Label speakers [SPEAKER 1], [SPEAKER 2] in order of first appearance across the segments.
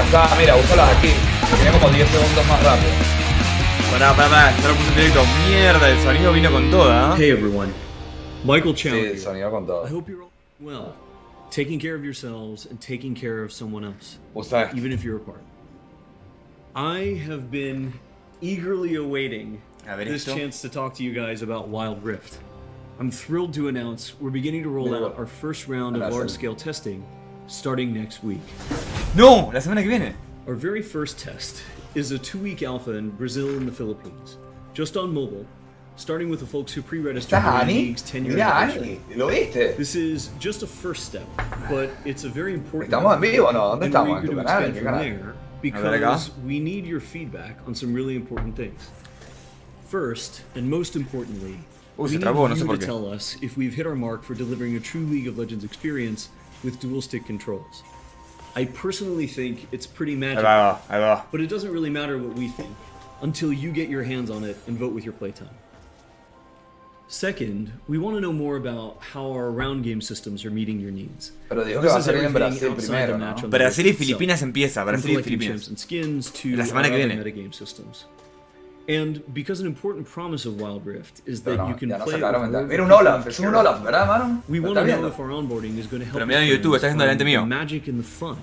[SPEAKER 1] está, mira, úsalas aquí. Tiene como 10 segundos más rápido.
[SPEAKER 2] Pará, ya lo puse en directo. Mierda, el sonido vino con toda.
[SPEAKER 3] Hey everyone, Michael
[SPEAKER 1] Sí,
[SPEAKER 3] Chandler.
[SPEAKER 1] el sonido con todo.
[SPEAKER 3] I hope you're all well, taking care of yourselves and taking care of someone else,
[SPEAKER 1] Usa esto.
[SPEAKER 3] even if you're apart. I have been eagerly awaiting
[SPEAKER 2] A ver
[SPEAKER 3] this
[SPEAKER 2] esto.
[SPEAKER 3] chance to talk to you guys about Wild Rift. I'm thrilled to announce we're beginning to roll out our first round of
[SPEAKER 1] Gracias.
[SPEAKER 3] large-scale testing starting next week.
[SPEAKER 2] No, la semana que viene.
[SPEAKER 3] Our very first test is a 2-week alpha in Brazil and the Philippines, just on mobile, starting with the folks who pre-registered
[SPEAKER 1] ¿Estás
[SPEAKER 3] for the
[SPEAKER 1] Ani?
[SPEAKER 3] league's 10-year
[SPEAKER 1] Mira,
[SPEAKER 3] anniversary.
[SPEAKER 1] Ani, ¿lo viste?
[SPEAKER 3] This is just a first step, but it's a very important
[SPEAKER 1] ¿Estamos en vivo o no? ¿Dónde
[SPEAKER 3] and
[SPEAKER 1] estamos?
[SPEAKER 3] we're
[SPEAKER 1] ¿En tu
[SPEAKER 3] eager to
[SPEAKER 1] canal? ¿En
[SPEAKER 3] expand
[SPEAKER 1] qué
[SPEAKER 3] from
[SPEAKER 1] canal?
[SPEAKER 3] there
[SPEAKER 2] ver acá.
[SPEAKER 3] because we need your feedback on some really important things. First, and most importantly, we
[SPEAKER 2] se
[SPEAKER 3] need
[SPEAKER 2] trabó, no sé
[SPEAKER 3] you
[SPEAKER 2] por
[SPEAKER 3] to
[SPEAKER 2] qué.
[SPEAKER 3] tell us if we've hit our mark for delivering a true League of Legends experience with dual stick controls. I personally think it's pretty
[SPEAKER 2] Ahí
[SPEAKER 3] magical,
[SPEAKER 2] va, ahí va.
[SPEAKER 3] but it doesn't really matter what we think until you get your hands on it and vote with your playtime. Second, we want to know more about how our round game systems are meeting your needs.
[SPEAKER 1] Pero dijo que
[SPEAKER 3] This
[SPEAKER 1] va a
[SPEAKER 3] is
[SPEAKER 1] salir en
[SPEAKER 3] everything
[SPEAKER 1] Brasil
[SPEAKER 3] outside
[SPEAKER 1] primero,
[SPEAKER 3] the
[SPEAKER 1] ¿no?
[SPEAKER 3] match on the
[SPEAKER 2] Brasil y
[SPEAKER 3] list itself,
[SPEAKER 2] Filipinas empieza.
[SPEAKER 3] from
[SPEAKER 2] Brasil y
[SPEAKER 3] collecting
[SPEAKER 2] Filipinas.
[SPEAKER 3] champs and skins to
[SPEAKER 2] La semana que
[SPEAKER 3] our
[SPEAKER 2] viene.
[SPEAKER 3] other metagame systems. And because an important promise of Wild Rift is that
[SPEAKER 1] Pero
[SPEAKER 3] you
[SPEAKER 1] no,
[SPEAKER 3] can
[SPEAKER 1] ya no
[SPEAKER 3] play
[SPEAKER 1] sacaron
[SPEAKER 3] with
[SPEAKER 1] ventaja.
[SPEAKER 3] whoever
[SPEAKER 1] Mira un
[SPEAKER 3] people
[SPEAKER 1] Olaf,
[SPEAKER 3] you
[SPEAKER 1] es un
[SPEAKER 3] care
[SPEAKER 1] Olaf,
[SPEAKER 3] about.
[SPEAKER 1] ¿verdad, mano?
[SPEAKER 3] We
[SPEAKER 1] ¿Lo
[SPEAKER 3] want
[SPEAKER 1] está
[SPEAKER 3] to know
[SPEAKER 1] viendo?
[SPEAKER 3] if our onboarding is going to help
[SPEAKER 2] Pero mira en
[SPEAKER 3] your
[SPEAKER 2] YouTube,
[SPEAKER 3] friends
[SPEAKER 2] estás viendo delante
[SPEAKER 3] find the
[SPEAKER 2] mío.
[SPEAKER 3] magic and the fun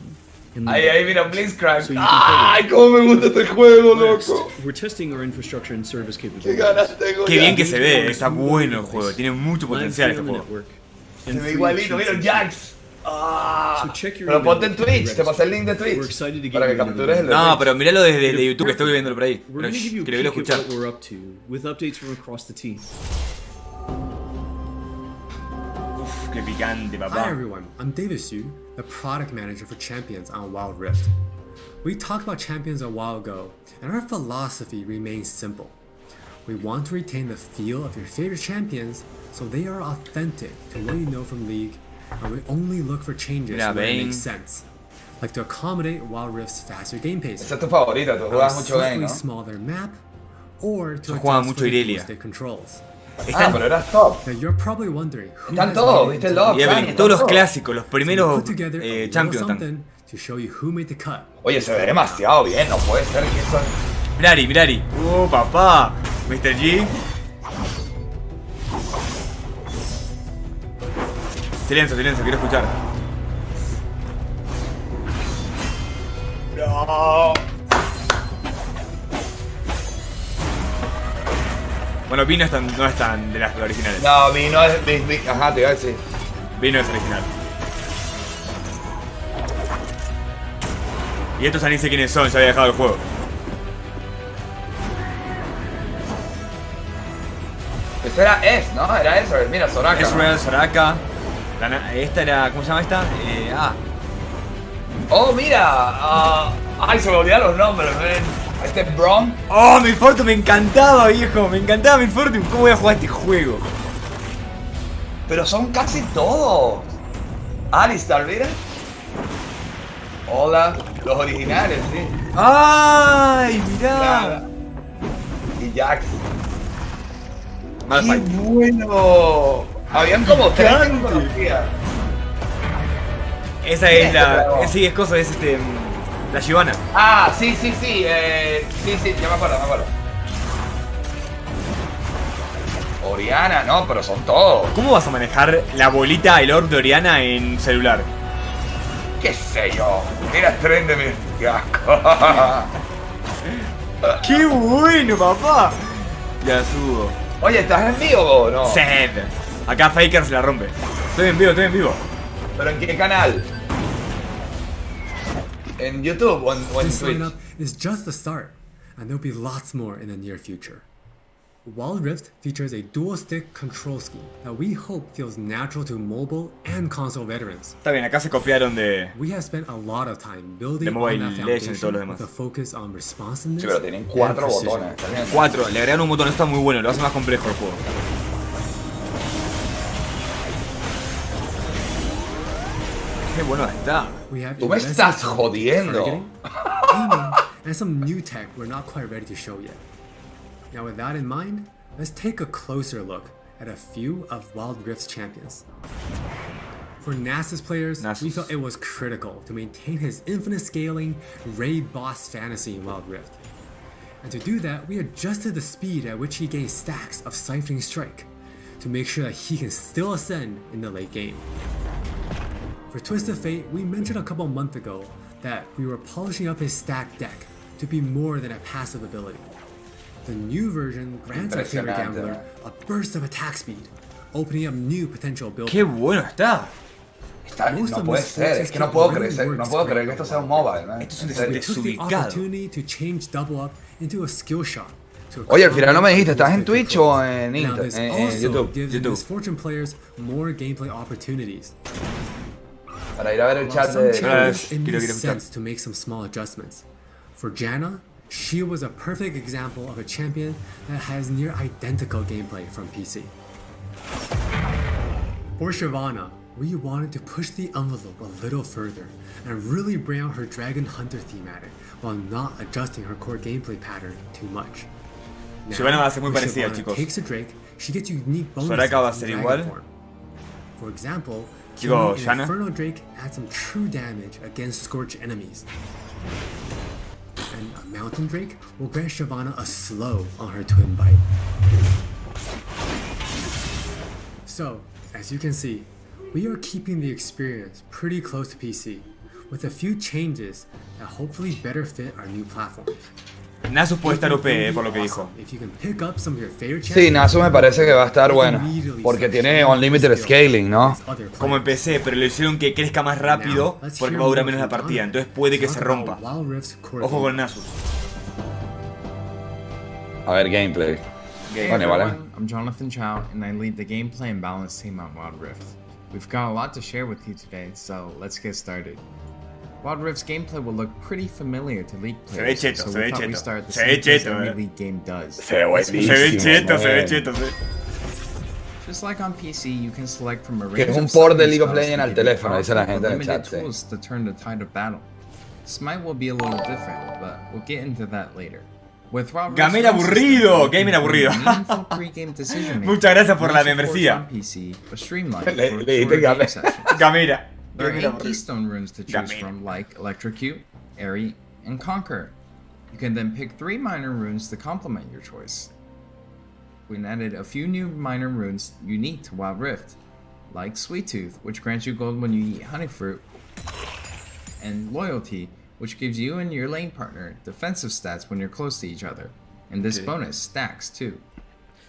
[SPEAKER 3] in the
[SPEAKER 1] Ahí, mira, Blitzcrank.
[SPEAKER 3] So you can play
[SPEAKER 1] ¡Ay, cómo me gusta este juego,
[SPEAKER 3] Next,
[SPEAKER 1] loco!
[SPEAKER 3] we're testing our infrastructure and service
[SPEAKER 1] ¡Qué
[SPEAKER 3] capabilities.
[SPEAKER 1] ganas tengo
[SPEAKER 2] Qué
[SPEAKER 1] ya!
[SPEAKER 2] bien que se ve, está bueno el juego, tiene mucho
[SPEAKER 3] Live
[SPEAKER 2] potencial
[SPEAKER 3] free
[SPEAKER 2] este
[SPEAKER 3] on the
[SPEAKER 2] juego.
[SPEAKER 3] network,
[SPEAKER 1] Se
[SPEAKER 3] and
[SPEAKER 1] ve
[SPEAKER 3] free
[SPEAKER 1] igualito, mira el
[SPEAKER 3] cheats and
[SPEAKER 1] Jax. ¡Ah!
[SPEAKER 3] So check your
[SPEAKER 1] Pero
[SPEAKER 3] email
[SPEAKER 1] ponte en
[SPEAKER 3] to
[SPEAKER 1] Twitch, te
[SPEAKER 3] register.
[SPEAKER 1] pasé el link de
[SPEAKER 3] We're
[SPEAKER 1] Twitch.
[SPEAKER 3] excited to get
[SPEAKER 1] Para que
[SPEAKER 3] you into
[SPEAKER 1] captures el de
[SPEAKER 2] No,
[SPEAKER 1] Twitch.
[SPEAKER 2] pero míralo desde YouTube, que estoy viéndolo por ahí.
[SPEAKER 3] We're
[SPEAKER 2] Pero
[SPEAKER 3] going to give you a
[SPEAKER 2] que lo quiero
[SPEAKER 3] peek
[SPEAKER 2] escuchar.
[SPEAKER 3] at what we're up to with updates from across the team.
[SPEAKER 2] Uf, qué picante,
[SPEAKER 4] Hi
[SPEAKER 2] papá.
[SPEAKER 4] everyone, I'm David Xu, the product manager for Champions on Wild Rift. We talked about Champions a while ago, and our philosophy remains simple. We want to retain the feel of your favorite champions so they are authentic to what you know from League, and we only look for changes
[SPEAKER 2] Mira,
[SPEAKER 4] where it
[SPEAKER 2] Vayne.
[SPEAKER 4] makes sense, like to accommodate Wild Rift's faster game pace,
[SPEAKER 1] Esa es tu favorita, tú
[SPEAKER 4] a
[SPEAKER 1] juegas mucho
[SPEAKER 4] slightly
[SPEAKER 1] Vayne, ¿no?
[SPEAKER 4] smaller map, or to
[SPEAKER 2] Yo jugaba
[SPEAKER 4] adjust
[SPEAKER 2] mucho
[SPEAKER 4] for the
[SPEAKER 2] Irelia.
[SPEAKER 4] dual stick controls.
[SPEAKER 1] Ah,
[SPEAKER 2] Están,
[SPEAKER 1] pero eras top.
[SPEAKER 4] Now you're probably wondering who
[SPEAKER 1] Están
[SPEAKER 4] has
[SPEAKER 1] todos,
[SPEAKER 4] made it
[SPEAKER 1] ¿viste el
[SPEAKER 4] into
[SPEAKER 1] log?
[SPEAKER 2] y Evelyn,
[SPEAKER 1] Están
[SPEAKER 2] todos los
[SPEAKER 1] todos.
[SPEAKER 2] clásicos, los
[SPEAKER 4] So we
[SPEAKER 2] primeros
[SPEAKER 4] put together a little
[SPEAKER 2] Champions están.
[SPEAKER 4] something to show you who made the cut.
[SPEAKER 1] Oye, se ve demasiado bien, no puede ser que eso...
[SPEAKER 2] Mirari, Mirari. Papá. Mr. G. Silencio, silencio, quiero escuchar.
[SPEAKER 1] ¡No!
[SPEAKER 2] Bueno, Vino no es tan de las originales.
[SPEAKER 1] No, no es... Ajá, te iba a decir.
[SPEAKER 2] Vino es original. Y estos ya ni sé quiénes son, ya había dejado el juego.
[SPEAKER 1] Eso era ¿no? Era eso, mira, Soraka.
[SPEAKER 2] Ezreal, Soraka. Esta era. ¿Cómo se llama esta?
[SPEAKER 1] Oh, mira. Ay, se me olvidaron los nombres, ven. Este es Braum.
[SPEAKER 2] ¡Oh, Milfortune! Me encantaba, viejo. Me encantaba Milfortune. ¿Cómo voy a jugar este juego?
[SPEAKER 1] Pero son casi todos. Alistar, mira. Hola, los originales, sí.
[SPEAKER 2] ¡Ay, mirá!
[SPEAKER 1] Claro. Y Jax. ¡Qué
[SPEAKER 2] Malphite.
[SPEAKER 1] bueno! Habían como tres que no conocía.
[SPEAKER 2] Esa es la. Sí, es cosa, es la Shyvana.
[SPEAKER 1] Ah, sí, sí, sí. Sí, ya me acuerdo, Oriana, no, pero son todos.
[SPEAKER 2] ¿Cómo vas a manejar la bolita, el orb de Oriana en celular?
[SPEAKER 1] ¿Qué sé yo? Mira, tren de mi... ¡Qué asco!
[SPEAKER 2] ¡Qué bueno, papá! Ya subo.
[SPEAKER 1] Oye, ¿estás en vivo o no?
[SPEAKER 2] Sed. Acá Faker se la rompe. Estoy en vivo, estoy en vivo.
[SPEAKER 1] ¿Pero en qué canal? ¿En YouTube o en
[SPEAKER 4] This
[SPEAKER 1] Twitch?
[SPEAKER 4] lineup is just the start, and there'll be lots more in the near future. Wild Rift features a dual-stick control scheme that we hope feels natural to mobile and console veterans.
[SPEAKER 2] Está bien, acá se copiaron de.
[SPEAKER 4] We have spent a lot of time building
[SPEAKER 2] De
[SPEAKER 4] on
[SPEAKER 2] Mobile
[SPEAKER 4] that
[SPEAKER 2] Legends y todo
[SPEAKER 4] foundation
[SPEAKER 2] lo demás.
[SPEAKER 4] with a focus on responsiveness
[SPEAKER 1] Sí, pero tienen
[SPEAKER 4] and
[SPEAKER 1] 4
[SPEAKER 4] precision.
[SPEAKER 1] botones. ¿Está bien?
[SPEAKER 2] 4, le agregaron un botón, está muy bueno, lo hace más complejo el juego. Qué bueno está.
[SPEAKER 4] We have
[SPEAKER 1] Tú me
[SPEAKER 4] invested
[SPEAKER 1] estás
[SPEAKER 4] in
[SPEAKER 1] jodiendo.
[SPEAKER 4] targeting, aiming, and some new tech we're not quite ready to show yet. Now with that in mind, let's take a closer look at a few of Wild Rift's champions. For Nasus players, we
[SPEAKER 2] Nasus.
[SPEAKER 4] felt it was critical to maintain his infinite scaling raid boss fantasy in Wild Rift. And to do that, we adjusted the speed at which he gains stacks of Siphoning Strike to make sure that he can still ascend in the late game. For Twisted Fate, we mentioned a couple months ago that we were polishing up his stack deck to be more than a passive ability. The new version grants our favorite gambler a burst of attack speed, opening up new potential build.
[SPEAKER 2] Qué bueno está.
[SPEAKER 1] No puede ser, es que no puedo creer que esto sea un mobile, man.
[SPEAKER 2] Esto es un
[SPEAKER 1] En serio.
[SPEAKER 4] We took the
[SPEAKER 2] desubicado.
[SPEAKER 4] opportunity to change Double Up into a skill shot. to
[SPEAKER 1] Oye, al final no me dijiste,
[SPEAKER 4] accommodate
[SPEAKER 1] ¿estás en
[SPEAKER 4] the
[SPEAKER 1] Twitch
[SPEAKER 4] controls.
[SPEAKER 1] o en
[SPEAKER 4] Now, this also
[SPEAKER 1] YouTube?
[SPEAKER 4] gives
[SPEAKER 2] YouTube.
[SPEAKER 4] Misfortune players more gameplay opportunities.
[SPEAKER 1] Para ir a ver el
[SPEAKER 4] While
[SPEAKER 1] chat
[SPEAKER 4] some
[SPEAKER 1] de...
[SPEAKER 4] changes, it
[SPEAKER 2] quiero
[SPEAKER 4] makes
[SPEAKER 2] escuchar.
[SPEAKER 4] sense to make some small adjustments. For Janna, she was a perfect example of a champion that has near identical gameplay from PC. For Shyvana, we wanted to push the envelope a little further and really bring out her Dragon Hunter thematic while not adjusting her core gameplay pattern too much. Now,
[SPEAKER 2] Shyvana va a ser muy
[SPEAKER 4] when
[SPEAKER 2] parecida,
[SPEAKER 4] Shyvana
[SPEAKER 2] chicos.
[SPEAKER 4] takes a Drake, she gets unique bonuses
[SPEAKER 2] Soraka va a
[SPEAKER 4] in
[SPEAKER 2] ser
[SPEAKER 4] Dragon
[SPEAKER 2] igual.
[SPEAKER 4] form. For example,
[SPEAKER 2] Digo,
[SPEAKER 4] killing an
[SPEAKER 2] Shanna.
[SPEAKER 4] Inferno Drake adds some true damage against Scorch enemies. And a Mountain Drake will grant Shyvana a slow on her Twin Bite. So, as you can see, we are keeping the experience pretty close to PC, with a few changes that hopefully better fit our new platforms.
[SPEAKER 2] Nasus puede estar OP,
[SPEAKER 4] It
[SPEAKER 2] por
[SPEAKER 4] would
[SPEAKER 2] lo
[SPEAKER 4] be
[SPEAKER 2] que
[SPEAKER 4] awesome
[SPEAKER 2] dijo.
[SPEAKER 4] if you can pick up some of your favorite
[SPEAKER 1] Sí,
[SPEAKER 4] champions,
[SPEAKER 1] Nasus me parece que va a estar
[SPEAKER 4] you
[SPEAKER 1] bueno,
[SPEAKER 4] can immediately
[SPEAKER 1] porque
[SPEAKER 4] start
[SPEAKER 1] tiene
[SPEAKER 4] showing
[SPEAKER 1] unlimited
[SPEAKER 4] your skills
[SPEAKER 1] scaling, ¿no?
[SPEAKER 4] against other
[SPEAKER 2] Como
[SPEAKER 4] players.
[SPEAKER 2] empecé, pero le hicieron que crezca más rápido
[SPEAKER 4] Now, let's
[SPEAKER 2] porque
[SPEAKER 4] hear
[SPEAKER 2] va a durar
[SPEAKER 4] more
[SPEAKER 2] menos la
[SPEAKER 4] from
[SPEAKER 2] partida.
[SPEAKER 4] Donna
[SPEAKER 2] Entonces puede que
[SPEAKER 4] talk
[SPEAKER 2] se
[SPEAKER 4] about
[SPEAKER 2] rompa.
[SPEAKER 4] Wild Rift's core
[SPEAKER 2] Ojo con
[SPEAKER 4] gameplay.
[SPEAKER 2] Nasus.
[SPEAKER 1] A ver, gameplay.
[SPEAKER 5] Hey
[SPEAKER 1] Vale, vale.
[SPEAKER 5] everyone, I'm Jonathan Chow, and I lead the gameplay and balance team on Wild Rift. We've got a lot to share with you today, so let's get started. Wild Rift's gameplay will look pretty familiar to League
[SPEAKER 2] Se ve
[SPEAKER 5] players,
[SPEAKER 2] cheto,
[SPEAKER 5] so
[SPEAKER 2] se
[SPEAKER 5] we
[SPEAKER 2] ve
[SPEAKER 5] thought we'd
[SPEAKER 2] cheto.
[SPEAKER 5] start the
[SPEAKER 2] Se ve
[SPEAKER 5] same place
[SPEAKER 2] cheto,
[SPEAKER 5] every League game does.
[SPEAKER 1] Se ve buenísimo.
[SPEAKER 2] Se ve cheto, se ve
[SPEAKER 1] man.
[SPEAKER 2] cheto.
[SPEAKER 5] Just like on PC, you can select from a range
[SPEAKER 1] Que es un
[SPEAKER 5] of
[SPEAKER 1] port de
[SPEAKER 5] summoning
[SPEAKER 1] League of
[SPEAKER 5] spells
[SPEAKER 1] Legends
[SPEAKER 5] to
[SPEAKER 1] al
[SPEAKER 5] give you
[SPEAKER 1] teléfono, dice la
[SPEAKER 5] powerful
[SPEAKER 1] gente en el
[SPEAKER 5] limited
[SPEAKER 1] chat, sí.
[SPEAKER 5] tools to turn the tide of battle. Smite will be a little different, but we'll get into that later. With Wild Rift's
[SPEAKER 2] Gamer
[SPEAKER 5] run
[SPEAKER 2] aburrido,
[SPEAKER 5] system,
[SPEAKER 2] gamer aburrido.
[SPEAKER 5] meaningful pre-game decision-making.
[SPEAKER 2] Muchas gracias por la
[SPEAKER 5] Not supported
[SPEAKER 2] membresía.
[SPEAKER 5] on PC, but streamlined
[SPEAKER 1] Le-
[SPEAKER 5] for
[SPEAKER 1] le dijiste
[SPEAKER 5] shorter game
[SPEAKER 1] gamer.
[SPEAKER 5] sessions.
[SPEAKER 2] Gamera.
[SPEAKER 5] There are
[SPEAKER 2] Gamer
[SPEAKER 5] 8
[SPEAKER 2] aburrido.
[SPEAKER 5] keystone runes to choose
[SPEAKER 2] Gamera.
[SPEAKER 5] from, like Electrocute, Airy, and Conquer. You can then pick 3 minor runes to complement your choice. We added a few new minor runes unique to Wild Rift, like Sweet Tooth, which grants you gold when you eat honey fruit, and Loyalty, which gives you and your lane partner defensive stats when you're close to each other. And this bonus stacks too.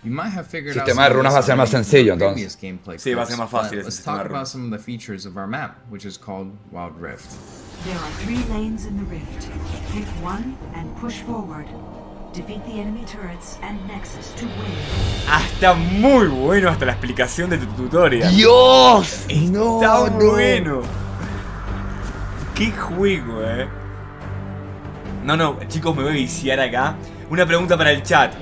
[SPEAKER 5] You might have figured out
[SPEAKER 1] Sistema de
[SPEAKER 5] some of
[SPEAKER 1] runas
[SPEAKER 5] this
[SPEAKER 1] va a ser más
[SPEAKER 5] already from
[SPEAKER 1] sencillo,
[SPEAKER 5] our
[SPEAKER 1] entonces.
[SPEAKER 5] previous gameplay
[SPEAKER 2] Sí, va a ser
[SPEAKER 5] clips,
[SPEAKER 2] más fácil
[SPEAKER 5] but
[SPEAKER 2] ese
[SPEAKER 5] let's
[SPEAKER 2] sistema
[SPEAKER 5] talk
[SPEAKER 2] de
[SPEAKER 5] about
[SPEAKER 2] runas.
[SPEAKER 5] some of the features of our map, which is called Wild Rift.
[SPEAKER 6] There are 3 lanes in the rift. Pick one and push forward. Defeat the enemy turrets and Nexus to win.
[SPEAKER 2] Ah, está muy bueno hasta la explicación de tu tutorial.
[SPEAKER 1] ¡Dios! No,
[SPEAKER 2] Está
[SPEAKER 1] no.
[SPEAKER 2] bueno. Qué juego, No, chicos, me voy a viciar acá. Una pregunta para el chat.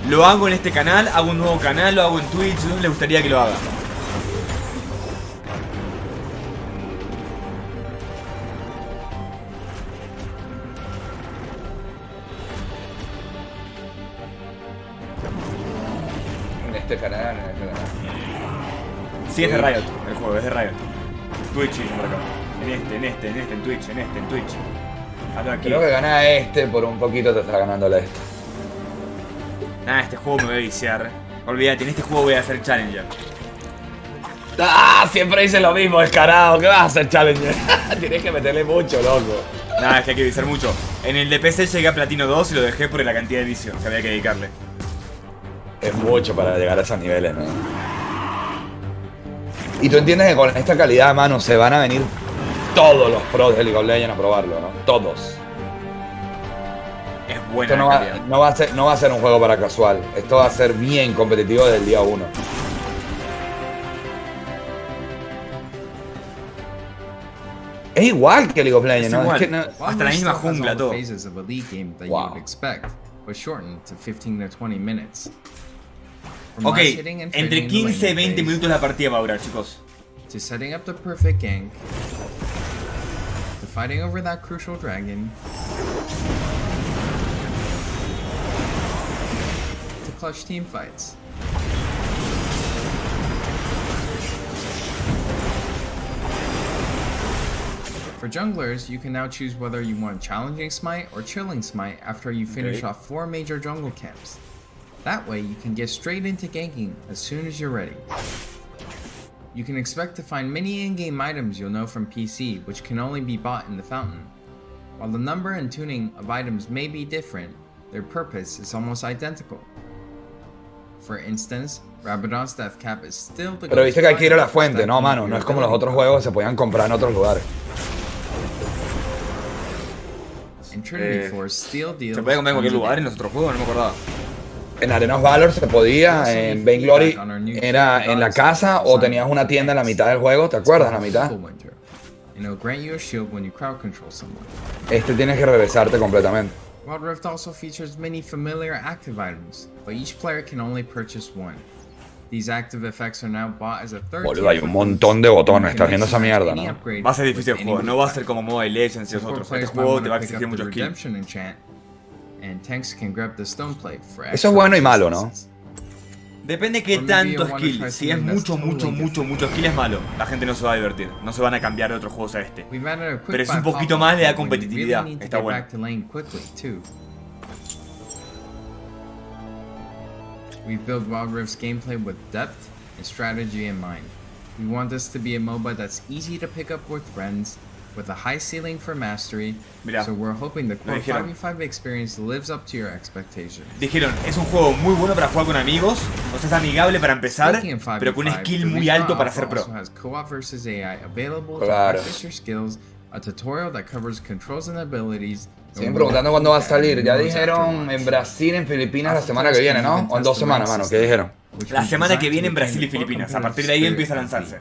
[SPEAKER 2] ¿Lo hago en este canal? ¿Hago un nuevo canal? ¿Lo hago en Twitch? ¿Dónde les gustaría que lo haga?
[SPEAKER 1] En este canal,
[SPEAKER 2] Sí, es de Riot, el juego, es de Riot. Twitch, sí, por acá. En Twitch, en Twitch. Hazlo aquí.
[SPEAKER 1] Creo que gana este, por un poquito te está ganando la este.
[SPEAKER 2] Nah, este juego me voy a viciar. Olvídate, en este juego voy a hacer Challenger.
[SPEAKER 1] ¡Ah! Siempre dice lo mismo, descarado. ¿Qué vas a hacer, Challenger? Tienes que meterle mucho, loco.
[SPEAKER 2] Nada, es que hay que viciar mucho. En el de PC llegué a Platino 2 y lo dejé por la cantidad de vicio que había que dedicarle.
[SPEAKER 1] Es mucho para llegar a esos niveles, ¿no? Y tú entiendes que con esta calidad, mano, se van a venir todos los pros de League of Legends a probarlo, ¿no? Todos.
[SPEAKER 2] Es buena
[SPEAKER 1] Esto
[SPEAKER 2] la calidad.
[SPEAKER 1] no va a ser un juego para casual. Esto va a ser bien competitivo desde el día 1. Es igual que League of Legends,
[SPEAKER 2] Es
[SPEAKER 1] ¿no?
[SPEAKER 2] igual.
[SPEAKER 1] Es que no...
[SPEAKER 5] Wild
[SPEAKER 2] Hasta la
[SPEAKER 5] Rift
[SPEAKER 2] misma
[SPEAKER 5] still has
[SPEAKER 2] jungla,
[SPEAKER 5] all the
[SPEAKER 2] todo.
[SPEAKER 5] phases of a league game that you
[SPEAKER 1] Wow.
[SPEAKER 5] would expect, but shortened to 15 to 20 minutes. From
[SPEAKER 2] Ok,
[SPEAKER 5] last hitting and
[SPEAKER 2] entre
[SPEAKER 5] trading in the
[SPEAKER 2] 15 y
[SPEAKER 5] laning
[SPEAKER 2] 20
[SPEAKER 5] phase,
[SPEAKER 2] minutos la partida va a durar, chicos.
[SPEAKER 5] to setting up the perfect gank, to fighting over that crucial dragon, to clutch team fights. For junglers, you can now choose whether you want challenging smite or chilling smite after you finish
[SPEAKER 2] Okay.
[SPEAKER 5] off 4 major jungle camps. That way, you can get straight into ganking as soon as you're ready. You can expect to find many in-game items you'll know from PC, which can only be bought in the fountain. While the number and tuning of items may be different, their purpose is almost identical. For instance, Rabadon's Death Cap is still the
[SPEAKER 1] Pero viste que hay que ir a la
[SPEAKER 5] go-to
[SPEAKER 1] fuente, no,
[SPEAKER 5] for
[SPEAKER 1] mano. No es como los otros juegos que se podían comprar en otros lugares.
[SPEAKER 5] In Trinity Force, Steel deals
[SPEAKER 2] ¿Se puede comprar en cualquier
[SPEAKER 5] 100
[SPEAKER 2] lugar en los otros juegos? No me acordaba.
[SPEAKER 1] En Arena of Valor se podía, en Vainglory era en la casa o tenías una tienda en la mitad del juego, ¿te acuerdas? En la mitad.
[SPEAKER 5] Winter, and it'll grant you a shield when you crowd control someone.
[SPEAKER 1] Este tienes que regresarte completamente.
[SPEAKER 5] Wild Rift also features many familiar active items, but each player can only purchase one. These active effects are now bought as a third
[SPEAKER 1] Boludo, hay un montón de botones, estás viendo esa mierda, ¿no?
[SPEAKER 2] Va a ser difícil el juego, no va a ser como Mobile Legends y los otros. Este juego te va a exigir mucho skill.
[SPEAKER 5] And tanks can grab the stone plate for
[SPEAKER 1] Eso es bueno y malo, ¿no?
[SPEAKER 2] Depende qué tanto skill. Si es mucho skill es malo. La gente no se va a divertir. No se van a cambiar de otros juegos a este.
[SPEAKER 5] Pero
[SPEAKER 2] es un poquito más, le da competitividad. Está bueno.
[SPEAKER 5] We've built Wild Rift's gameplay with depth and strategy in mind. We want this to be a MOBA that's easy to pick up with friends, with a high ceiling for mastery,
[SPEAKER 2] Mirá,
[SPEAKER 5] so we're hoping the core
[SPEAKER 2] dijeron.
[SPEAKER 5] 5v5 experience lives up to your expectations.
[SPEAKER 2] Dijeron, es un juego muy bueno para jugar con amigos, o sea, es amigable para empezar,
[SPEAKER 5] Speaking of 5v5,
[SPEAKER 2] pero con un skill
[SPEAKER 5] the
[SPEAKER 2] muy
[SPEAKER 5] Respawn
[SPEAKER 2] alto para
[SPEAKER 5] Alpha
[SPEAKER 2] ser pro.
[SPEAKER 5] also has co-op versus AI available to
[SPEAKER 1] Claro.
[SPEAKER 5] practice your skills, a tutorial that covers controls and abilities.
[SPEAKER 1] Siguen preguntando cuándo va a salir. Ya dijeron en Brasil, en Filipinas la semana que viene, ¿no? O en 2 semanas, mano. ¿Qué dijeron?
[SPEAKER 2] La semana que viene en Brasil y Filipinas, a partir de ahí empieza a lanzarse.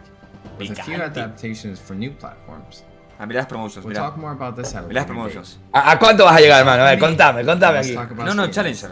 [SPEAKER 5] With a few adaptations for new platforms.
[SPEAKER 2] Ah, mirá las promotions,
[SPEAKER 5] We'll
[SPEAKER 2] mirá.
[SPEAKER 5] talk more about this at a
[SPEAKER 2] Mirá las
[SPEAKER 5] later date.
[SPEAKER 2] promotions.
[SPEAKER 1] ¿A cuánto vas a llegar, mano? A ver, contame
[SPEAKER 5] Let's
[SPEAKER 1] aquí.
[SPEAKER 5] talk about
[SPEAKER 2] No, no,
[SPEAKER 5] Skater.
[SPEAKER 2] Challenger.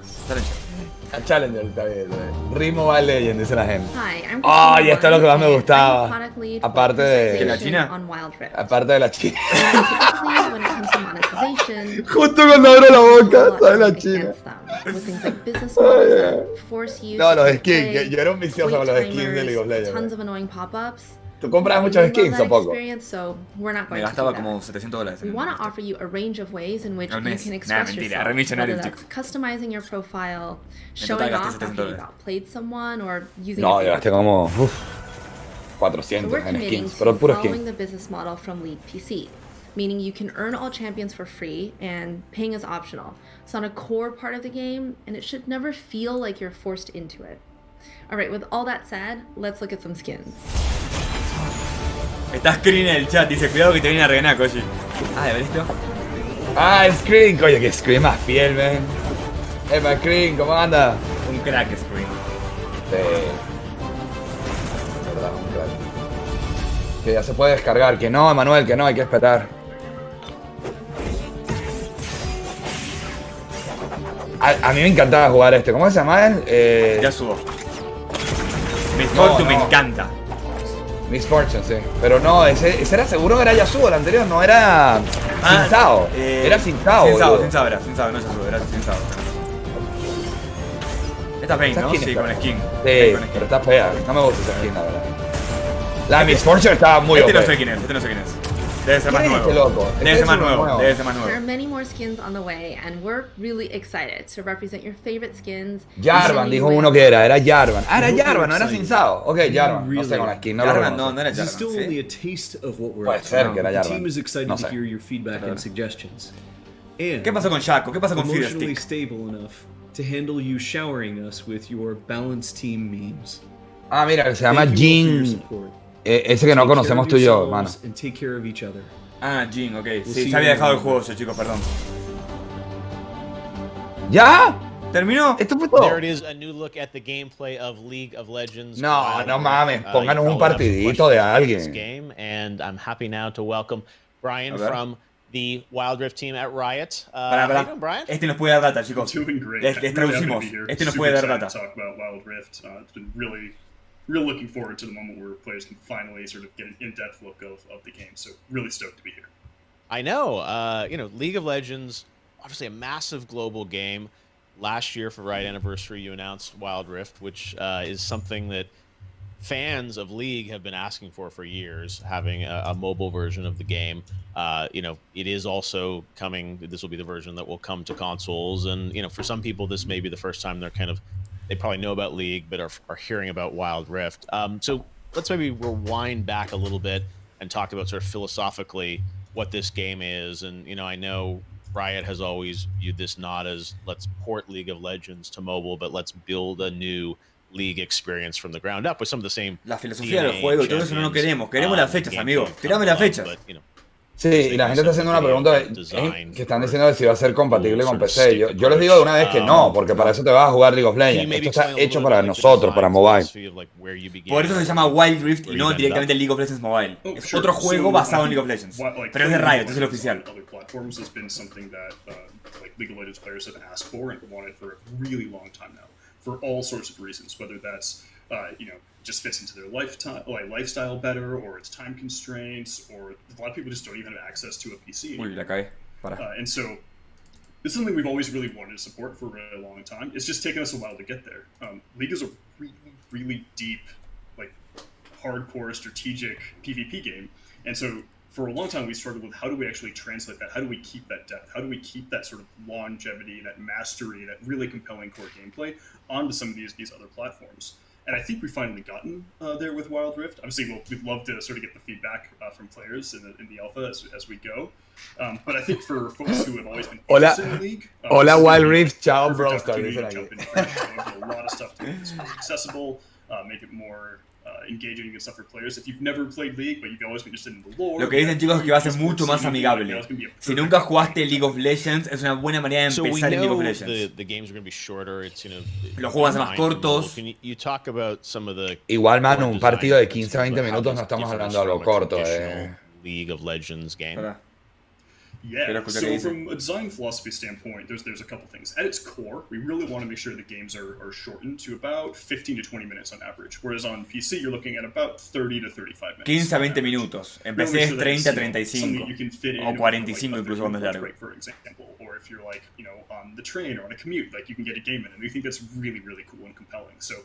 [SPEAKER 1] Challenger, está bien. Ritmo va Legend, dice la gente.
[SPEAKER 7] Hi, I'm
[SPEAKER 1] Ay, esto es lo que más me
[SPEAKER 7] I'm
[SPEAKER 1] gustaba.
[SPEAKER 7] product lead for
[SPEAKER 1] Aparte de-
[SPEAKER 2] ¿Que la China?
[SPEAKER 7] on Wild Rift.
[SPEAKER 1] Aparte de la China.
[SPEAKER 7] Typically, when it comes to monetization,
[SPEAKER 1] Justo cuando abro la boca,
[SPEAKER 7] people
[SPEAKER 1] sale la
[SPEAKER 7] are
[SPEAKER 1] China.
[SPEAKER 7] against them, with things like business models that force you
[SPEAKER 1] No,
[SPEAKER 7] to
[SPEAKER 1] los
[SPEAKER 7] play,
[SPEAKER 1] skins. que Yo era un vicioso con los
[SPEAKER 7] wait
[SPEAKER 1] skins de League of
[SPEAKER 7] timers, tons
[SPEAKER 1] Legends.
[SPEAKER 7] of annoying pop-ups.
[SPEAKER 1] ¿Tú compras
[SPEAKER 7] We
[SPEAKER 1] muchos
[SPEAKER 7] love
[SPEAKER 1] skins
[SPEAKER 7] that
[SPEAKER 1] o poco?
[SPEAKER 7] experience, so we're not
[SPEAKER 2] Me
[SPEAKER 7] going to do
[SPEAKER 2] gastaba
[SPEAKER 7] that.
[SPEAKER 2] como $700.
[SPEAKER 7] We want to offer you a range of ways in which
[SPEAKER 2] Al
[SPEAKER 7] you
[SPEAKER 2] mes.
[SPEAKER 7] can
[SPEAKER 2] Nah,
[SPEAKER 7] express
[SPEAKER 2] mentira,
[SPEAKER 7] yourself,
[SPEAKER 2] re millonario
[SPEAKER 7] whether
[SPEAKER 2] el
[SPEAKER 7] that's customizing your profile,
[SPEAKER 2] total
[SPEAKER 7] showing
[SPEAKER 2] gasté
[SPEAKER 7] off how you
[SPEAKER 2] $700.
[SPEAKER 7] outplayed someone, or using
[SPEAKER 1] No,
[SPEAKER 7] a
[SPEAKER 1] yo gasté como 400
[SPEAKER 7] So we're
[SPEAKER 1] en
[SPEAKER 7] committing
[SPEAKER 1] skins,
[SPEAKER 7] to
[SPEAKER 1] pero puro
[SPEAKER 7] following
[SPEAKER 1] skin.
[SPEAKER 7] the business model from League PC, meaning you can earn all champions for free and paying is optional. It's not a core part of the game, and it should never feel like you're forced into it. All right, with all that said, let's look at some skins.
[SPEAKER 2] Está Screen en el chat, dice, cuidado que te viene a reganar, Koji. Ah, ¿de ver esto?
[SPEAKER 1] Ah, Screen, coño, que Screen más fiel, man. Screen, ¿cómo anda?
[SPEAKER 2] Un crack Screen.
[SPEAKER 1] Sí. Verdad, un crack. Que ya se puede descargar. Que no, Emanuel, que no, hay que esperar. A mí me encantaba jugar este. ¿Cómo se llama él?
[SPEAKER 2] Ya subo. Misfortune
[SPEAKER 1] no.
[SPEAKER 2] me encanta.
[SPEAKER 1] Miss Fortune, sí. Pero no, ese era seguro que era Yasuo, el anterior, no era Sin Sao. Era Sin Sao.
[SPEAKER 2] Sin Sao,
[SPEAKER 1] boludo.
[SPEAKER 2] Sin Sao era, Sin Sao, no Yasuo, era Sin Sao. Esta es Vayne,
[SPEAKER 1] Esa
[SPEAKER 2] ¿no?
[SPEAKER 1] skin
[SPEAKER 2] Sí,
[SPEAKER 1] está
[SPEAKER 2] con
[SPEAKER 1] fea.
[SPEAKER 2] skin.
[SPEAKER 1] Sí,
[SPEAKER 2] Vayne con skin.
[SPEAKER 1] pero está fea. No me gusta esa skin, la verdad. La Miss Fortune estaba muy
[SPEAKER 2] Este no
[SPEAKER 1] OP.
[SPEAKER 2] sé quién es, este no sé quién es. Debe ser más
[SPEAKER 1] ¿Quién es
[SPEAKER 2] nuevo.
[SPEAKER 1] este loco?
[SPEAKER 2] Debe
[SPEAKER 1] Este
[SPEAKER 2] ser más
[SPEAKER 1] es uno
[SPEAKER 2] nuevo,
[SPEAKER 1] nuevo.
[SPEAKER 2] debe ser más
[SPEAKER 7] There are
[SPEAKER 2] nuevo.
[SPEAKER 7] many more skins on the way, and we're really excited to represent your favorite skins.
[SPEAKER 1] Jarvan, dijo uno que era Jarvan. Ah, era Jarvan, no era Sin Sao. Ok, Jarvan. No sé con la skin, no lo
[SPEAKER 2] Jarvan
[SPEAKER 1] reconozco.
[SPEAKER 2] no era
[SPEAKER 3] This is still
[SPEAKER 2] Jarvan,
[SPEAKER 3] only
[SPEAKER 2] ¿sí?
[SPEAKER 3] a taste of what we're
[SPEAKER 1] Puede
[SPEAKER 3] up to.
[SPEAKER 1] ser que era
[SPEAKER 3] The
[SPEAKER 1] Jarvan.
[SPEAKER 3] team is excited
[SPEAKER 1] No
[SPEAKER 3] to
[SPEAKER 1] sé.
[SPEAKER 3] hear your feedback and suggestions. And
[SPEAKER 2] ¿Qué pasó con Shaco? ¿Qué pasó con
[SPEAKER 3] emotionally
[SPEAKER 2] Fiddlestick?
[SPEAKER 3] stable enough to handle you showering us with your balanced team memes.
[SPEAKER 1] Ah, mira, que se llama
[SPEAKER 3] Thank you all for your
[SPEAKER 1] Jin.
[SPEAKER 3] support.
[SPEAKER 1] Ese que no
[SPEAKER 3] Take care
[SPEAKER 1] conocemos
[SPEAKER 3] of
[SPEAKER 1] tú y yo,
[SPEAKER 3] yourselves
[SPEAKER 1] mano.
[SPEAKER 3] and take care of each other.
[SPEAKER 2] Ah, Jin, ok.
[SPEAKER 3] see
[SPEAKER 2] Sí,
[SPEAKER 3] you
[SPEAKER 2] ya había dejado el
[SPEAKER 3] in-
[SPEAKER 2] juego yo, chicos, perdón.
[SPEAKER 1] ¿Ya?
[SPEAKER 2] ¿Terminó?
[SPEAKER 1] ¿Esto fue todo?
[SPEAKER 8] There it is, a new look at the gameplay of League of Legends.
[SPEAKER 1] No,
[SPEAKER 8] Wild
[SPEAKER 1] no
[SPEAKER 8] Rift.
[SPEAKER 1] mames,
[SPEAKER 8] You
[SPEAKER 1] pónganos un
[SPEAKER 8] probably have some
[SPEAKER 1] partidito de
[SPEAKER 8] questions about this
[SPEAKER 1] alguien.
[SPEAKER 8] game, and I'm happy now to welcome Brian
[SPEAKER 2] A ver.
[SPEAKER 8] from the Wild Rift team at Riot.
[SPEAKER 2] Pará,
[SPEAKER 8] How you
[SPEAKER 2] pará.
[SPEAKER 8] doing, Brian?
[SPEAKER 2] Este nos puede dar data, chicos.
[SPEAKER 9] Doing great.
[SPEAKER 2] Les
[SPEAKER 9] Really happy to
[SPEAKER 2] traducimos.
[SPEAKER 9] be here.
[SPEAKER 2] Este nos
[SPEAKER 9] Super
[SPEAKER 2] puede dar
[SPEAKER 9] excited
[SPEAKER 2] data.
[SPEAKER 9] to talk about Wild Rift. It's been really looking forward to the moment where players can finally sort of get an in-depth look of the game. So really stoked to be here.
[SPEAKER 8] I know. League of Legends, obviously a massive global game. Last year for Riot Anniversary, you announced Wild Rift, which is something that fans of League have been asking for years, having a mobile version of the game. It is also coming. This will be the version that will come to consoles, and for some people, this may be the first time they probably know about League, but are hearing about Wild Rift. So let's maybe rewind back a little bit and talk about sort of philosophically what this game is. And I know Riot has always viewed this not as let's port League of Legends to mobile, but let's build a new League experience from the ground up with some of the same.
[SPEAKER 2] La filosofía del juego y todo eso no lo queremos. Queremos las fechas, amigo. Tirame las fechas.
[SPEAKER 1] Sí, y la gente está haciendo una pregunta que están diciendo de si va a ser compatible con PC. Yo les digo de una vez que no, porque para eso te vas a jugar League of Legends. Esto está hecho para nosotros, para mobile.
[SPEAKER 2] Por eso se llama Wild Rift y no directamente League of Legends Mobile. Es otro juego basado en League of Legends. Pero es de Riot, es el oficial.
[SPEAKER 9] League of Legends players have asked for and wanted for a really long time now, for all sorts of reasons, whether that's just fits into their lifestyle better, or it's time constraints, or a lot of people just don't even have access to a PC anymore. And so it's something we've always really wanted to support for a really long time. It's just taken us a while to get there. League is a really, really deep, hardcore strategic PvP game, and so for a long time we struggled with how do we actually translate that? How do we keep that depth? How do we keep that sort of longevity, that mastery, that really compelling core gameplay onto some of these other platforms? And I think we've finally gotten there with Wild Rift. Obviously, we'd love to sort of get the feedback from players in the alpha as we go. But I think for folks who have always been interested in League...
[SPEAKER 1] Hola Wild Rift, chao Brostar.
[SPEAKER 9] A lot of stuff to make this more accessible, make it more engaging and stuff for players. If you've never played League, but you've always been interested in the lore...
[SPEAKER 2] Lo que dicen, chicos, es que va a ser mucho más amigable. Si nunca jugaste League of Legends, es una buena manera de empezar en League of Legends. Los juegos más cortos.
[SPEAKER 1] Igual, Manu, un partido de 15 a 20 minutos no estamos hablando de algo corto.
[SPEAKER 8] League of Legends game.
[SPEAKER 9] Yeah, so from a design philosophy standpoint, there's a couple things. At its core, we really want to make sure the games are shortened to about 15 to 20 minutes on average, whereas on PC you're looking at about 30 to 35 minutes.
[SPEAKER 2] 15 a 20 minutos. En PC es 30 a 35. O 45 incluso cuando es largo.
[SPEAKER 9] For example, or if you're on the train or on a commute, you can get a game in, and we think that's really, really cool and compelling. So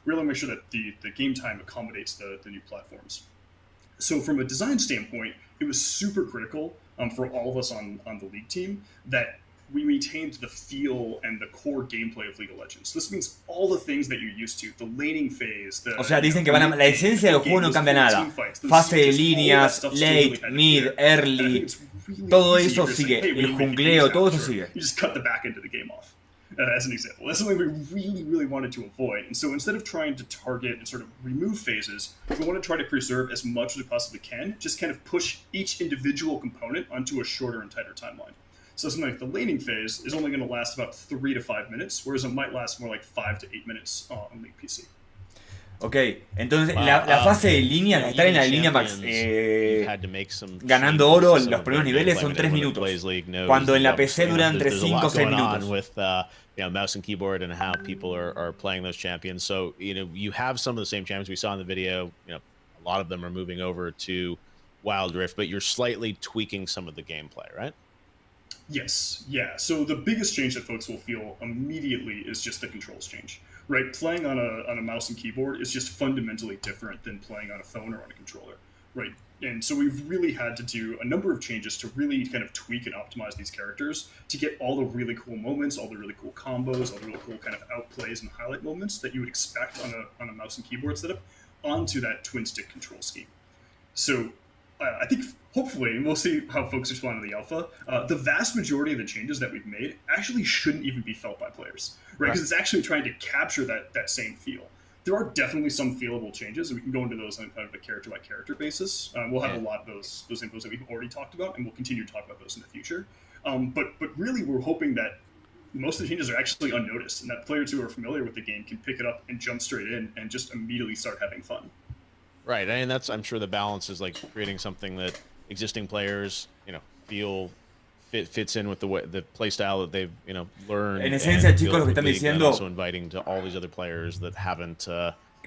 [SPEAKER 9] really make sure that the game time accommodates the new platforms. So from a design standpoint, it was super critical for all of us on the League team that we maintained the feel and the core gameplay of League of Legends. This means all the things that you're used to, the laning phase,
[SPEAKER 2] o sea, dicen que la esencia del juego no cambia nada. Fase de líneas, late, mid, early, todo eso sigue. El jungleo, todo eso sigue.
[SPEAKER 9] You just cut the back end of the game off. As an example. That's something we really, really wanted to avoid. And so instead of trying to target and sort of remove phases, we want to try to preserve as much as we possibly can, just kind of push each individual component onto a shorter and tighter timeline. So something like the laning phase is only going to last about 3 to 5 minutes, whereas it might last more like 5 to 8 minutes on League PC.
[SPEAKER 2] Ok, entonces la fase de líneas, de estar en la línea max ganando oro, los primeros niveles son 3 minutos, cuando en la PC duran entre 5 o 6 minutos.
[SPEAKER 8] Mouse and keyboard and how people are playing those champions. So you have some of the same champions we saw in the video. A lot of them are moving over to Wild Rift, but you're slightly tweaking some of the gameplay, right?
[SPEAKER 9] Yes, yeah. So the biggest change that folks will feel immediately is just the controls change. Right, playing on a mouse and keyboard is just fundamentally different than playing on a phone or on a controller, right? And so we've really had to do a number of changes to really kind of tweak and optimize these characters to get all the really cool moments, all the really cool combos, all the really cool kind of outplays and highlight moments that you would expect on a mouse and keyboard setup onto that twin stick control scheme. So I think hopefully, and we'll see how folks respond to the alpha, the vast majority of the changes that we've made actually shouldn't even be felt by players, right? Because it's actually trying to capture that same feel. There are definitely some feelable changes, and we can go into those on kind of a character-by-character basis. We'll have a lot of those infos that we've already talked about, and we'll continue to talk about those in the future. But really, we're hoping that most of the changes are actually unnoticed, and that players who are familiar with the game can pick it up and jump straight in and just immediately start having fun.
[SPEAKER 8] Right, and I'm sure the balance is creating something that existing players, feel fits in with the play style that they've, learned.
[SPEAKER 2] En esencia, chicos, lo que están diciendo
[SPEAKER 8] also inviting to all these other players that haven't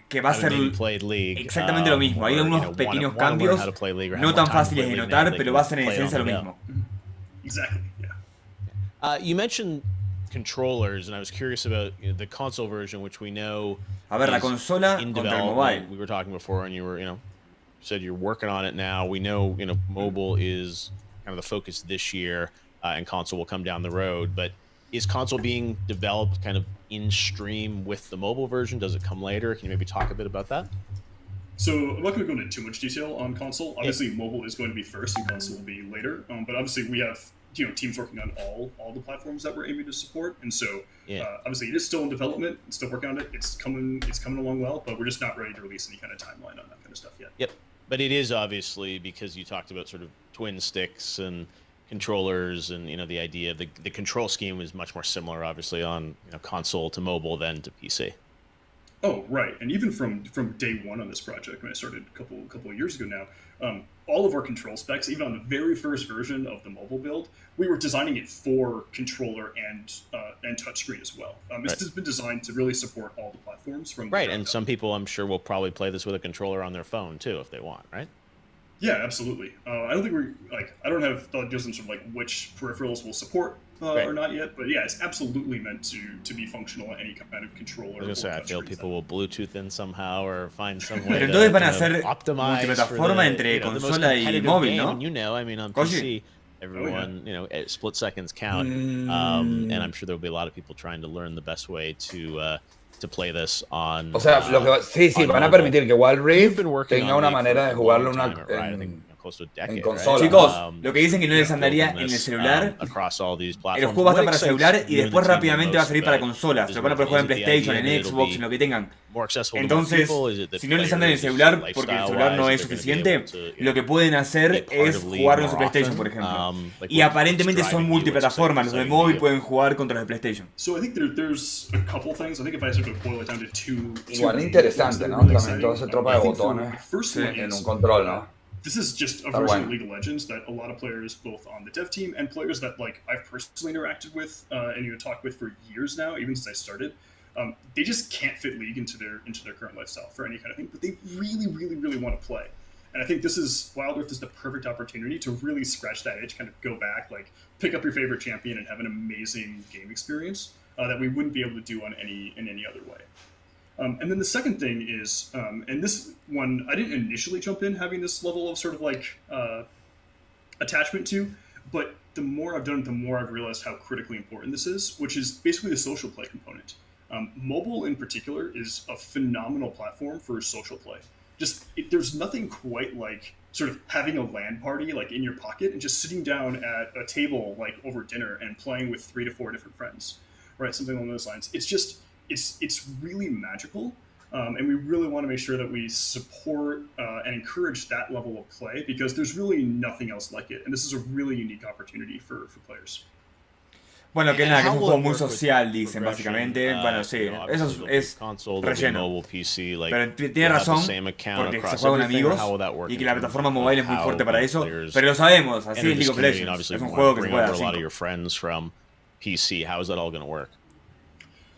[SPEAKER 2] que va a ser
[SPEAKER 8] played League,
[SPEAKER 2] exactamente lo mismo. Hay unos pequeños cambios no tan fáciles de notar, pero va a ser en esencia lo mismo.
[SPEAKER 9] Exactly. Yeah.
[SPEAKER 8] You mentioned controllers, and I was curious about the console version, which we know
[SPEAKER 2] A ver, la consola
[SPEAKER 8] in
[SPEAKER 2] contra el
[SPEAKER 8] development.
[SPEAKER 2] mobile.
[SPEAKER 8] We were talking before, and you were, said you're working on it now. We know, mobile is kind of the focus this year, and console will come down the road. But is console being developed kind of in stream with the mobile version? Does it come later? Can you maybe talk a bit about that?
[SPEAKER 9] So I'm not going to go into too much detail on console. Obviously, mobile is going to be first, and console will be later. But obviously, we have teams working on all the platforms that we're aiming to support, and so obviously it is still in development. It's still working on it. It's coming along well, but we're just not ready to release any kind of timeline on that kind of stuff yet.
[SPEAKER 8] Yep, but it is obviously because you talked about sort of twin sticks and controllers, and the idea of the control scheme is much more similar, obviously, on console to mobile than to PC.
[SPEAKER 9] Oh, right. And even from day one on this project, when I started a couple of years ago now, all of our control specs, even on the very first version of the mobile build, we were designing it for controller and touchscreen as well. This has been designed to really support all the platforms from
[SPEAKER 8] right. And some people, I'm sure, will probably play this with a controller on their phone too, if they want, right?
[SPEAKER 9] Yeah, absolutely. I don't think I don't have thought just in sort of like which peripherals will support or not yet, but yeah, it's absolutely meant to be functional at any kind of controller.
[SPEAKER 8] I was gonna say, I feel people will Bluetooth in somehow or find some way
[SPEAKER 2] Pero entonces van a
[SPEAKER 8] to
[SPEAKER 2] hacer
[SPEAKER 8] optimize
[SPEAKER 2] multiplataforma entre
[SPEAKER 8] consola
[SPEAKER 2] y móvil, ¿no?
[SPEAKER 8] I mean, on PC, everyone, split seconds count, and I'm sure there'll be a lot of people trying to learn the best way to play this on.
[SPEAKER 1] O sea, sí, van a permitir que Wild Rift tenga una manera de jugarlo en consola.
[SPEAKER 2] Chicos, lo que dicen que no les andaría en el celular. El juego va a estar para celular y después rápidamente va a salir para consolas. Lo van a poder jugar en PlayStation, en Xbox, en lo que tengan. Entonces, si no les anda en el celular porque el celular no es suficiente, lo que pueden hacer es jugarlo en su PlayStation, por ejemplo. Y aparentemente son multiplataformas. Los de móvil pueden jugar contra los de PlayStation.
[SPEAKER 1] Igual interesante, ¿no? También todo ese tropa de botones en un control, ¿no?
[SPEAKER 9] This is just a version of League of Legends that a lot of players, both on the dev team and players that I've personally interacted with and talked with for years now, even since I started, they just can't fit League into their current lifestyle for any kind of thing, but they really, really, really want to play. And I think Wild Rift is the perfect opportunity to really scratch that itch, kind of go back, pick up your favorite champion and have an amazing game experience that we wouldn't be able to do in any other way. And then the second thing is, and this one I didn't initially jump in having this level of sort of attachment to, but the more I've done it, the more I've realized how critically important this is, which is basically the social play component. Mobile in particular is a phenomenal platform for social play. There's nothing quite like sort of having a LAN party in your pocket and just sitting down at a table over dinner and playing with 3 to 4 different friends, right? Something along those lines. It's really magical, and we really want to make sure that we support and encourage that level of play because there's really nothing else like it, and this is a really unique opportunity for players.
[SPEAKER 2] Bueno, que nada, que es un juego muy social, dicen, básicamente. Bueno, sí, eso es relleno. Pero tiene razón, porque se juega con amigos y que la plataforma mobile es muy fuerte para eso. Pero lo sabemos, así es League of Legends. Es un juego que se juega a 5.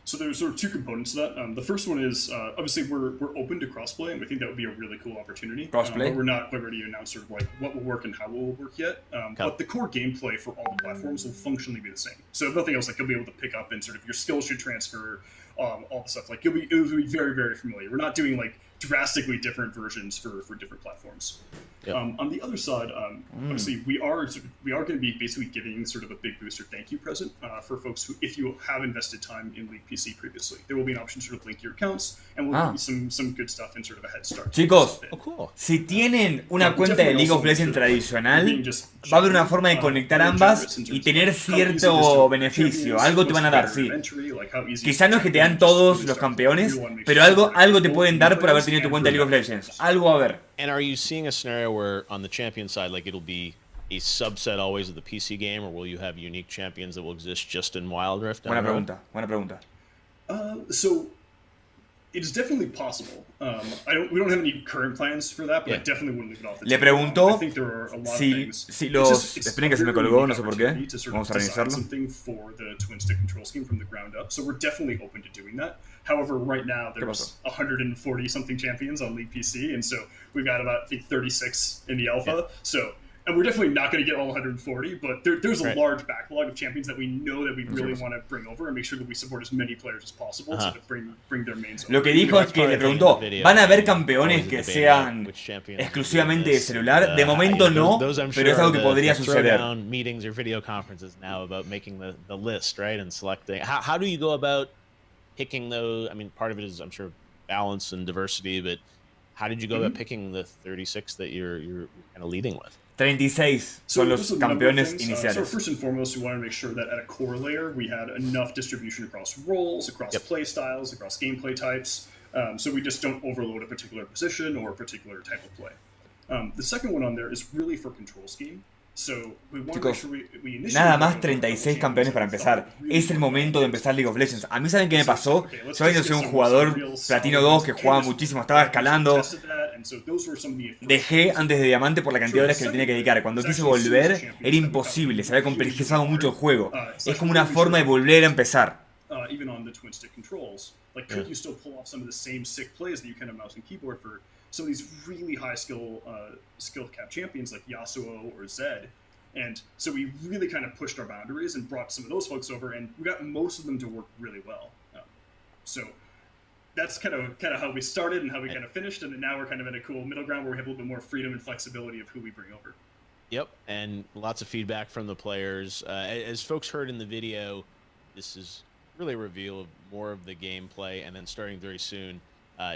[SPEAKER 9] So there's sort of 2 components to that. The first one is obviously we're open to crossplay, and we think that would be a really cool opportunity.
[SPEAKER 2] Crossplay,
[SPEAKER 9] but we're not quite ready to announce sort of what will work and how it will work yet. But the core gameplay for all the platforms will functionally be the same. So if nothing else, you'll be able to pick up and sort of your skills should transfer, all the stuff. It will be very, very familiar. We're not doing drastically different versions for different platforms. Yep. On the other side, obviously we are going to be basically giving sort of a big booster thank you present for folks who, if you have invested time in League PC previously, there will be an option to sort of link your accounts, and we'll give you some good stuff and sort of a head start.
[SPEAKER 2] Chicos, si tienen una cuenta de League of Legends tradicional, va a haber una forma de conectar ambas y tener cierto beneficio. Algo te van a dar, sí. Quizás no es que te dan todos los campeones, pero algo te pueden dar por haber tenido tu cuenta de League of Legends. Algo a ver.
[SPEAKER 8] And are you seeing a scenario where on the champion side, it'll be a subset always of the PC game, or will you have unique champions that will exist just in Wild Rift?
[SPEAKER 2] Buena pregunta.
[SPEAKER 9] So it's definitely possible. We don't have any current plans for that, but I definitely wouldn't leave it off the table.
[SPEAKER 2] Le preguntó
[SPEAKER 9] I think there are a lot of things.
[SPEAKER 2] Esperen que se me colgó, no sé por qué. Vamos a reiniciarlo.
[SPEAKER 9] Something for the twin stick control scheme from the ground up. So we're definitely open to doing that. However, right now there's 140 something champions on League PC, and so we've got about 36 in the alpha. So And we're definitely not going to get all 140, but there's a large backlog of champions that we know that we really want to bring over and make sure that we support as many players as possible to bring their mains over.
[SPEAKER 2] Lo que dijo es que le preguntó, ¿van a haber campeones que sean exclusivamente de celular? De momento no, pero es algo que podría suceder.
[SPEAKER 8] Meetings or video conferences now about making the list, right, and selecting. How do you go about picking those? I mean, part of it is, I'm sure, balance and diversity, but how did you go about picking the 36 that you're kind of leading with?
[SPEAKER 2] 36 son los campeones iniciales.
[SPEAKER 9] So first and foremost, we wanted to make sure that at a core layer we had enough distribution across roles, across play styles, across gameplay types, so we just don't overload a particular position or a particular type of play. The second one on there is really for control scheme. So we want to make sure we
[SPEAKER 2] nada más 36 campeones para empezar. Es el momento de empezar League of Legends. A mí, ¿saben qué me pasó? Yo soy un jugador Platino 2 que jugaba muchísimo, estaba escalando. Dejé antes de Diamante por la cantidad de horas que le tenía que dedicar. Cuando quise volver, era imposible. Se había complejizado mucho el juego. Es como una forma de volver a empezar.
[SPEAKER 9] Even on the twin stick controls, like could you still pull off some of the same sick plays that you can on mouse and keyboard for some of these really high skill cap champions like Yasuo or Zed? And so we really kind of pushed our boundaries and brought some of those folks over, and we got most of them to work really well. So that's kind of how we started and how we kind of finished, and now we're kind of in a cool middle ground where we have a little bit more freedom and flexibility of who we bring over.
[SPEAKER 8] Yep, and lots of feedback from the players. As folks heard in the video, this is really a reveal of more of the gameplay, and then starting very soon,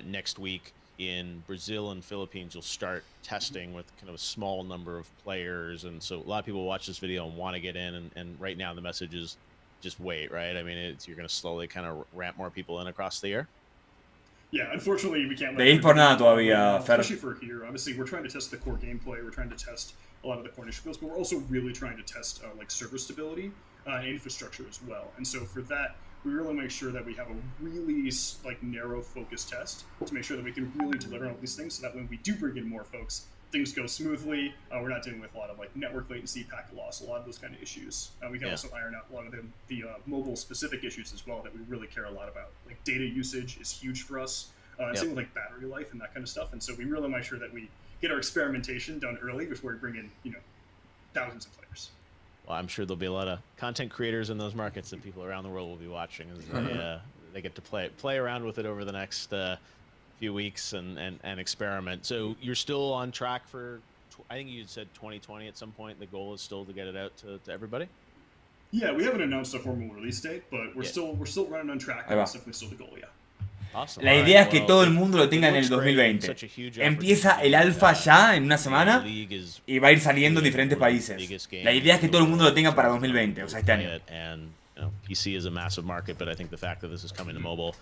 [SPEAKER 8] next week, in Brazil and Philippines, you'll start testing with kind of a small number of players, and so a lot of people watch this video and want to get in, and right now the message is just wait, right? I mean, you're going to slowly kind of ramp more people in across the year.
[SPEAKER 9] Yeah, unfortunately, we can't.
[SPEAKER 2] De ir por nada todavía,
[SPEAKER 9] especially for here. Obviously, we're trying to test the core gameplay. We're trying to test a lot of the core initiatives, but we're also really trying to test like server stability and infrastructure as well. And so for that, we really make sure that we have a really like narrow focus test to make sure that we can really deliver on all these things, so that when we do bring in more folks, things go smoothly. We're not dealing with a lot of like network latency, packet loss, a lot of those kind of issues. We can also iron out a lot of the mobile specific issues as well that we really care a lot about. Like data usage is huge for us. Same with like battery life and that kind of stuff. And so we really make sure that we get our experimentation done early before we bring in, thousands of players.
[SPEAKER 8] Well, I'm sure there'll be a lot of content creators in those markets that people around the world will be watching as they get to play around with it over the next few weeks and experiment. So you're still on track for, I think you said 2020 at some point. The goal is still to get it out to everybody?
[SPEAKER 9] Yeah, we haven't announced a formal release date, but we're still running on track. That's definitely still the goal, yeah.
[SPEAKER 2] La idea es que todo el mundo lo tenga en el 2020. Empieza el alfa ya en una semana y va a ir saliendo en diferentes países. La idea es que todo el mundo lo tenga para 2020, o sea, este año.
[SPEAKER 8] PC is a massive market, but I think the fact that this is coming to mobile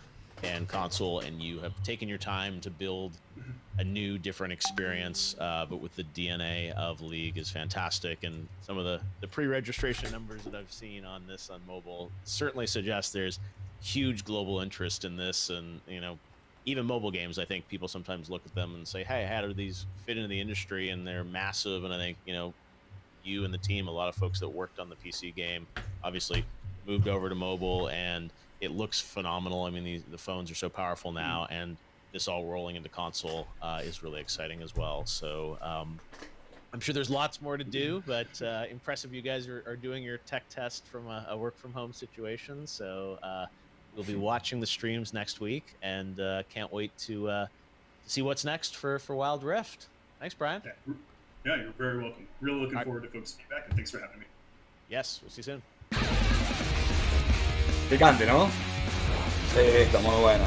[SPEAKER 8] and console, and you have taken your time to build a new, different experience, but with the DNA of League is fantastic. And some of the pre-registration numbers that I've seen on this on mobile certainly suggest there's huge global interest in this, and even mobile games, I think people sometimes look at them and say, hey, how do these fit into the industry? And they're massive. And I think you and the team, a lot of folks that worked on the PC game obviously moved over to mobile, and it looks phenomenal. I mean, the phones are so powerful now, and this all rolling into console is really exciting as well. So I'm sure there's lots more to do, but impressive you guys are doing your tech test from a work from home situation. So we'll be watching the streams next week, and can't wait to see what's next for Wild Rift. Thanks, Brian.
[SPEAKER 9] Yeah, you're very welcome. Really looking forward to folks' feedback, and thanks for having me.
[SPEAKER 8] Yes, we'll see you soon.
[SPEAKER 2] Picante, ¿no?
[SPEAKER 1] Sí, está muy bueno.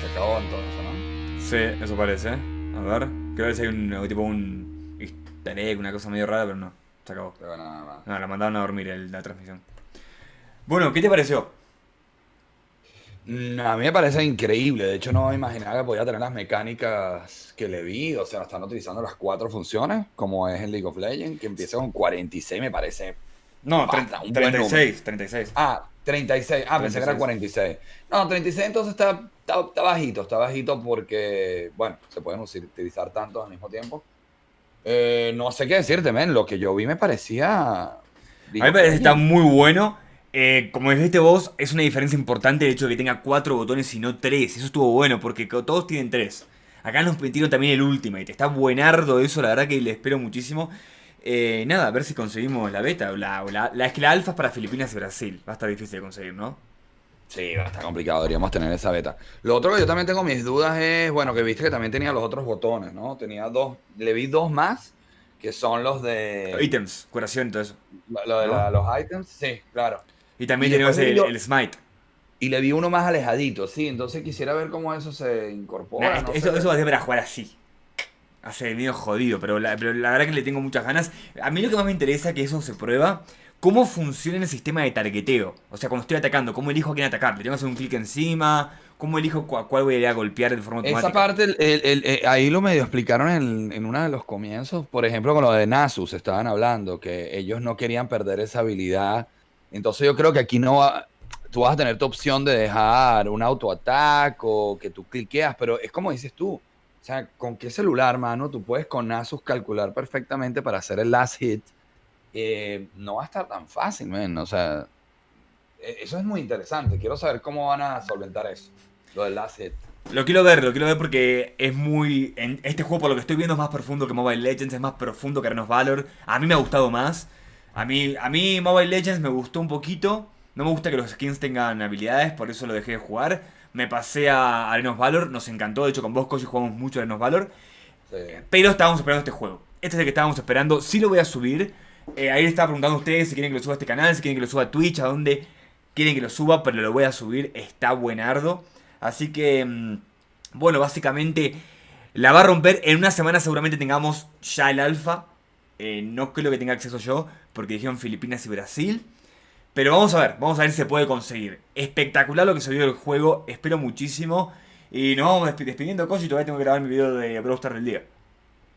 [SPEAKER 1] Se acabó entonces, ¿no?
[SPEAKER 2] Sí, eso parece. A ver, creo que si hay un easter egg, una cosa medio rara, pero no. Se acabó.
[SPEAKER 1] Pero nada más.
[SPEAKER 2] No, la mandaron a dormir la transmisión. Bueno, ¿qué te pareció?
[SPEAKER 1] A mí me parece increíble. De hecho, no me imaginaba que podía tener las mecánicas que le vi. O sea, están utilizando las 4 funciones, como es en League of Legends, que empieza con 46, me parece.
[SPEAKER 2] No, 36.
[SPEAKER 1] Ah, 36. Ah, 36. Pensé que era 46. No, 36 entonces está bajito. Está bajito porque, bueno, se pueden utilizar tantos al mismo tiempo. No sé qué decirte, men. Lo que yo vi me parecía...
[SPEAKER 2] A mí me parece que está muy bueno. Como dijiste vos, es una diferencia importante el hecho de que tenga 4 botones y no 3. Eso estuvo bueno porque todos tienen 3. Acá nos metieron también el Ultimate. Está buenardo eso, la verdad que le espero muchísimo. Nada, a ver si conseguimos la beta. Es que la alfa es para Filipinas y Brasil. Va a estar difícil de conseguir, ¿no?
[SPEAKER 1] Sí, va a estar complicado, deberíamos tener esa beta. Lo otro que yo también tengo mis dudas es, bueno, que viste que también tenía los otros botones, ¿no? Tenía 2, le vi 2 más, que son los de...
[SPEAKER 2] Ítems, curación y todo eso.
[SPEAKER 1] Lo de
[SPEAKER 2] ¿no?
[SPEAKER 1] los ítems, sí, claro.
[SPEAKER 2] Y también tenemos el Smite.
[SPEAKER 1] Y le vi uno más alejadito, sí, entonces quisiera ver cómo eso se incorpora.
[SPEAKER 2] Eso va a ser para jugar así. Hace medio jodido, pero la verdad que le tengo muchas ganas. A mí lo que más me interesa es que eso se prueba. ¿Cómo funciona el sistema de targeteo? O sea, cuando estoy atacando, ¿cómo elijo a quién atacar? ¿Le tengo que hacer un clic encima? ¿Cómo elijo cuál voy a ir a golpear de forma automática?
[SPEAKER 1] Esa parte, ahí lo medio explicaron en uno de los comienzos. Por ejemplo, con lo de Nasus estaban hablando, que ellos no querían perder esa habilidad. Entonces yo creo que aquí tú vas a tener tu opción de dejar un autoataque o que tú cliqueas, pero es como dices tú. O sea, ¿con qué celular, mano? Tú puedes con Nasus calcular perfectamente para hacer el last hit. No va a estar tan fácil, man. O sea, eso es muy interesante. Quiero saber cómo van a solventar eso, lo del last hit.
[SPEAKER 2] Lo quiero ver porque es muy... Este juego, por lo que estoy viendo, es más profundo que Mobile Legends, es más profundo que Arena of Valor. A mí me ha gustado más. A mí Mobile Legends me gustó un poquito. No me gusta que los skins tengan habilidades, por eso lo dejé de jugar. Me pasé a Arena of Valor, nos encantó. De hecho, con vos, Koji, jugamos mucho a Arena of Valor.
[SPEAKER 1] Sí.
[SPEAKER 2] Pero estábamos esperando este juego. Este es el que estábamos esperando. Sí lo voy a subir. Ahí le estaba preguntando a ustedes si quieren que lo suba a este canal, si quieren que lo suba a Twitch, a dónde quieren que lo suba, pero lo voy a subir. Está buenardo. Así que, bueno, básicamente la va a romper. En una semana seguramente tengamos ya el alfa. No creo que tenga acceso yo, porque dijeron Filipinas y Brasil. Pero vamos a ver si se puede conseguir. Espectacular lo que se vio del juego, espero muchísimo. Y nos vamos despidiendo, Koji, todavía tengo que grabar mi video de Brawl Stars del día.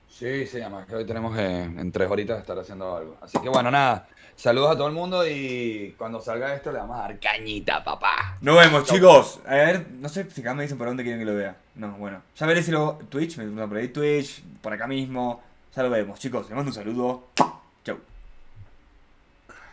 [SPEAKER 1] Sí, además que hoy tenemos en 3 horitas estar haciendo algo. Así que bueno, nada, saludos a todo el mundo y cuando salga esto le vamos a dar cañita, papá.
[SPEAKER 2] Nos vemos, chicos. A ver, no sé si acá me dicen por dónde quieren que lo vea. No, bueno, ya veré si lo... Twitch, me preguntan por ahí Twitch, por acá mismo. Ya lo vemos, chicos. Les mando un saludo. Chau.